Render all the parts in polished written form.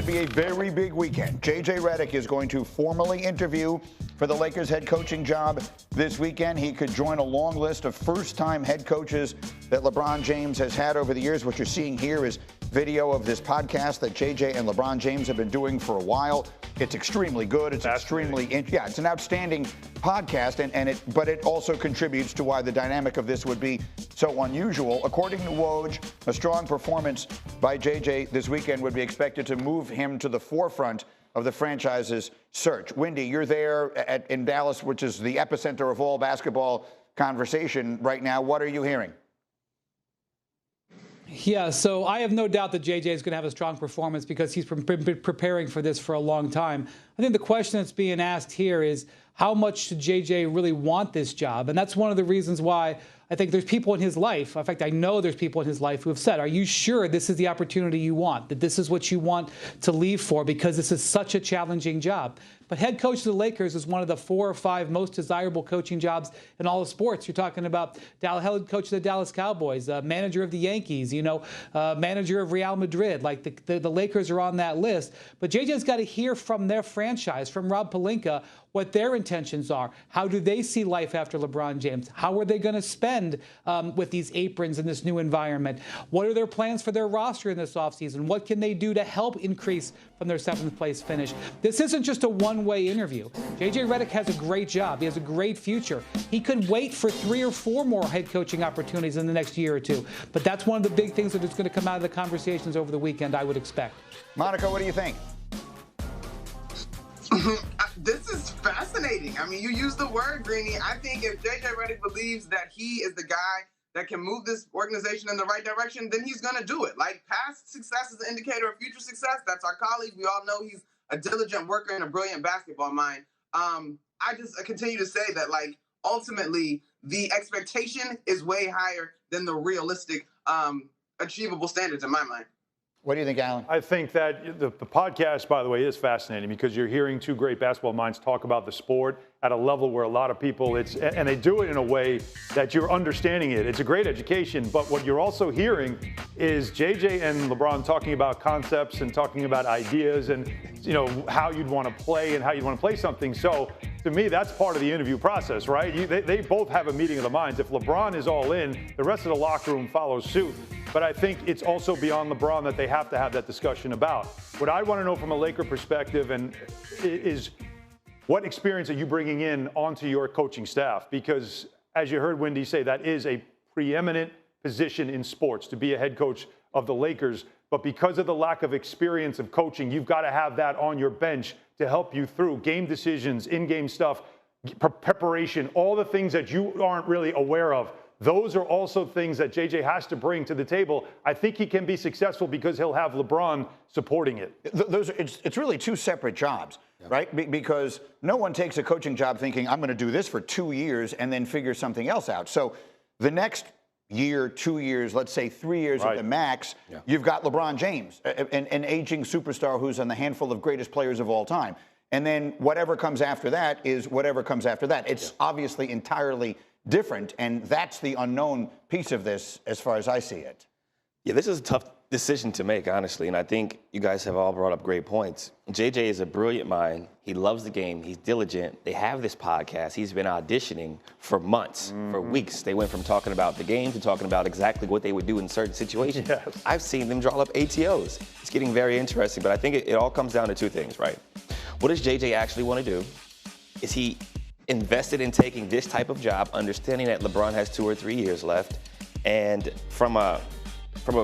be a very big weekend. JJ Redick is going to formally interview for the Lakers head coaching job this weekend. He could join a long list of first-time head coaches that LeBron James has had over the years. What you're seeing here is video of this podcast that JJ and LeBron James have been doing for a while. It's extremely good. It's it's an outstanding podcast, but it also contributes to why the dynamic of this would be so unusual. According to Woj, a strong performance by JJ this weekend would be expected to move him to the forefront of the franchise's search. Wendy, you're there in Dallas, which is the epicenter of all basketball conversation right now. What are you hearing? Yeah, so I have no doubt that JJ is going to have a strong performance because he's been preparing for this for a long time. I think the question that's being asked here is, how much should JJ really want this job? And that's one of the reasons why I think there's people in his life. In fact, I know there's people in his life who have said, are you sure this is the opportunity you want, that this is what you want to leave for, because this is such a challenging job? But head coach of the Lakers is one of the 4 or 5 most desirable coaching jobs in all of sports. You're talking about head coach of the Dallas Cowboys, manager of the Yankees, manager of Real Madrid. Like the Lakers are on that list. But JJ's got to hear from their franchise, from Rob Pelinka, what their intentions are. How do they see life after LeBron James? How are they going to spend with these aprons in this new environment? What are their plans for their roster in this offseason? What can they do to help increase from their 7th place finish? This isn't just a one-way interview. JJ Redick has a great job. He has a great future. He could wait for 3 or 4 more head coaching opportunities in the next year or 2. But that's one of the big things that is going to come out of the conversations over the weekend, I would expect. Monica, what do you think? This is fascinating. I mean, you use the word, Greeny. I think if JJ Redick believes that he is the guy that can move this organization in the right direction, then he's going to do it. Like, past success is an indicator of future success. That's our colleague. We all know he's a diligent worker and a brilliant basketball mind. I continue to say that, like, ultimately, the expectation is way higher than the realistic, achievable standards in my mind. What do you think, Alan? I think that the podcast, by the way, is fascinating because you're hearing 2 great basketball minds talk about the sport at a level where a lot of people, and they do it in a way that you're understanding it. It's a great education, but what you're also hearing is JJ and LeBron talking about concepts and talking about ideas and, how you'd want to play and how you'd want to play something. So to me, that's part of the interview process, right? They both have a meeting of the minds. If LeBron is all in, the rest of the locker room follows suit. But I think it's also beyond LeBron that they have to have that discussion about. What I want to know from a Laker perspective is what experience are you bringing in onto your coaching staff? Because as you heard Wendy say, that is a preeminent position in sports to be a head coach of the Lakers. But because of the lack of experience of coaching, you've got to have that on your bench to help you through game decisions, in-game stuff, preparation, all the things that you aren't really aware of. Those are also things that JJ has to bring to the table. I think he can be successful because he'll have LeBron supporting it. It's really 2 separate jobs, right? Because no one takes a coaching job thinking, I'm going to do this for 2 years and then figure something else out. So the next year, 2 years, let's say 3 years at the max, you've got LeBron James, an aging superstar who's on the handful of greatest players of all time. And then whatever comes after that is whatever comes after that. It's obviously entirely different, and that's the unknown piece of this as far as I see it. Yeah, this is a tough decision to make, honestly, and I think you guys have all brought up great points. JJ is a brilliant mind. He loves the game. He's diligent. They have this podcast. He's been auditioning for months, for weeks. They went from talking about the game to talking about exactly what they would do in certain situations. Yes. I've seen them draw up ATOs. It's getting very interesting, but I think it all comes down to 2 things, right? What does JJ actually want to do? Is he invested in taking this type of job, understanding that LeBron has 2 or 3 years left, and from a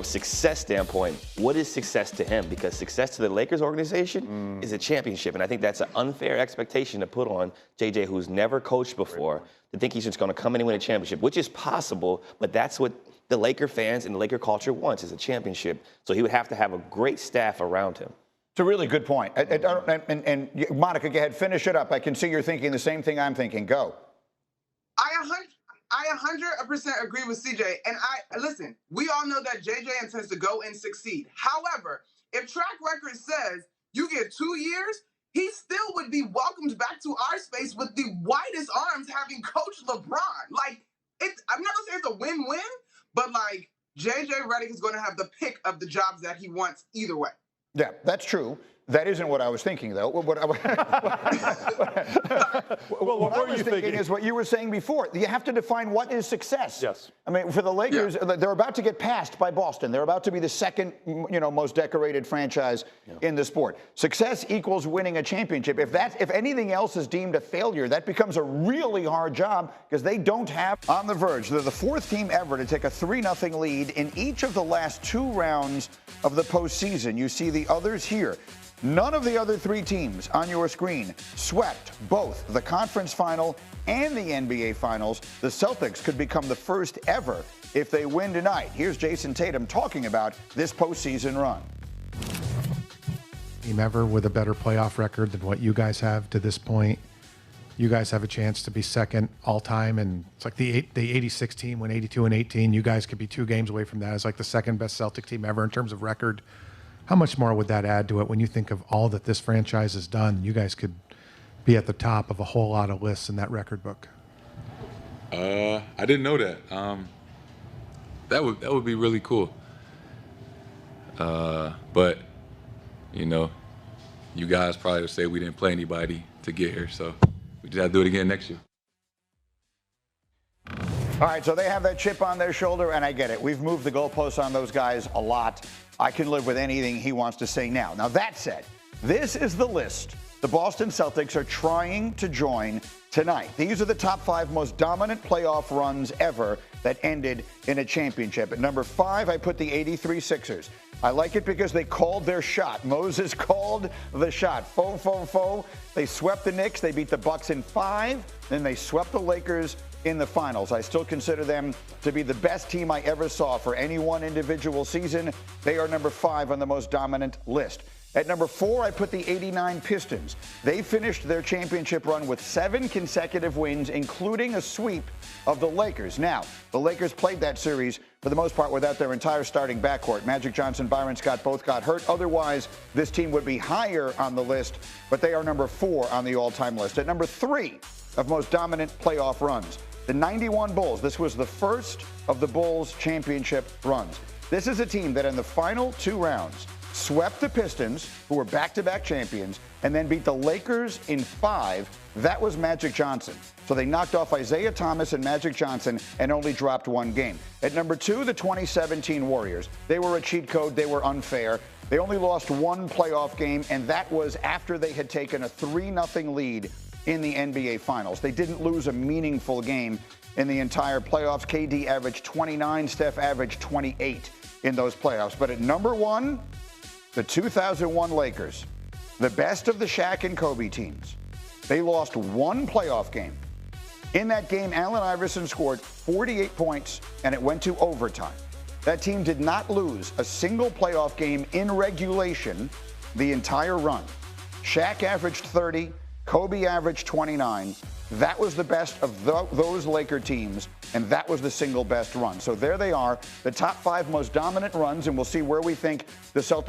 success standpoint, what is success to him? Because success to the Lakers organization is a championship, and I think that's an unfair expectation to put on JJ, who's never coached before, to think he's just going to come in and win a championship, which is possible, but that's what the Laker fans and the Laker culture wants, is a championship. So he would have to have a great staff around him. It's a really good point. And Monica, go ahead, finish it up. I can see you're thinking the same thing I'm thinking. Go. I 100% agree with CJ. And listen, we all know that JJ intends to go and succeed. However, if track record says you get 2 years, he still would be welcomed back to our space with the widest arms, having coached LeBron. Like, I'm not gonna say it's a win-win, but like, JJ Redick is going to have the pick of the jobs that he wants either way. Yeah, that's true. That isn't what I was thinking, though. What I was thinking is what you were saying before. You have to define what is success. Yes. I mean, for the Lakers, they're about to get passed by Boston. They're about to be the second, most decorated franchise in the sport. Success equals winning a championship. If anything else is deemed a failure, that becomes a really hard job because they don't have. On the verge, they're the fourth team ever to take a 3-0 lead in each of the last 2 rounds of the postseason. You see the others here. None of the other 3 teams on your screen swept both the conference final and the NBA finals. The Celtics could become the first ever if they win tonight. Here's Jason Tatum talking about this postseason run. Team ever with a better playoff record than what you guys have to this point. You guys have a chance to be second all time, and it's like the 86 team went 82-18. You guys could be 2 games away from that. It's like the second best Celtic team ever in terms of record. How much more would that add to it when you think of all that this franchise has done? You guys could be at the top of a whole lot of lists in that record book. I didn't know that. That would be really cool. But you guys probably would say we didn't play anybody to get here, so we just have to do it again next year. All right, so they have that chip on their shoulder, and I get it. We've moved the goalposts on those guys a lot. I can live with anything he wants to say now. Now, that said, this is the list the Boston Celtics are trying to join tonight. These are the top 5 most dominant playoff runs ever that ended in a championship. At number 5, I put the 83 Sixers. I like it because they called their shot. Moses called the shot. Faux. They swept the Knicks. They beat the Bucks in 5. Then they swept the Lakers in the finals. I still consider them to be the best team I ever saw for any one individual season. They are number 5 on the most dominant list. At number 4, I put the 89 Pistons. They finished their championship run with 7 consecutive wins, including a sweep of the Lakers. Now, the Lakers played that series for the most part without their entire starting backcourt. Magic Johnson, Byron Scott both got hurt. Otherwise, this team would be higher on the list, but they are number 4 on the all-time list. At number 3 of most dominant playoff runs, the 91 Bulls. This was the first of the Bulls championship runs. This is a team that in the final 2 rounds swept the Pistons, who were back-to-back champions, and then beat the Lakers in 5. That was Magic Johnson. So they knocked off Isaiah Thomas and Magic Johnson and only dropped 1 game. At number 2, the 2017 Warriors. They were a cheat code. They were unfair. They only lost 1 playoff game, and that was after they had taken a 3-0 lead in the NBA Finals. They didn't lose a meaningful game in the entire playoffs. KD averaged 29, Steph averaged 28 in those playoffs. But at number 1, the 2001 Lakers, the best of the Shaq and Kobe teams. They lost 1 playoff game. In that game, Allen Iverson scored 48 points, and it went to overtime. That team did not lose a single playoff game in regulation the entire run. Shaq averaged 30, Kobe averaged 29. That was the best of those Laker teams, and that was the single best run. So there they are, the top 5 most dominant runs, and we'll see where we think the Celtics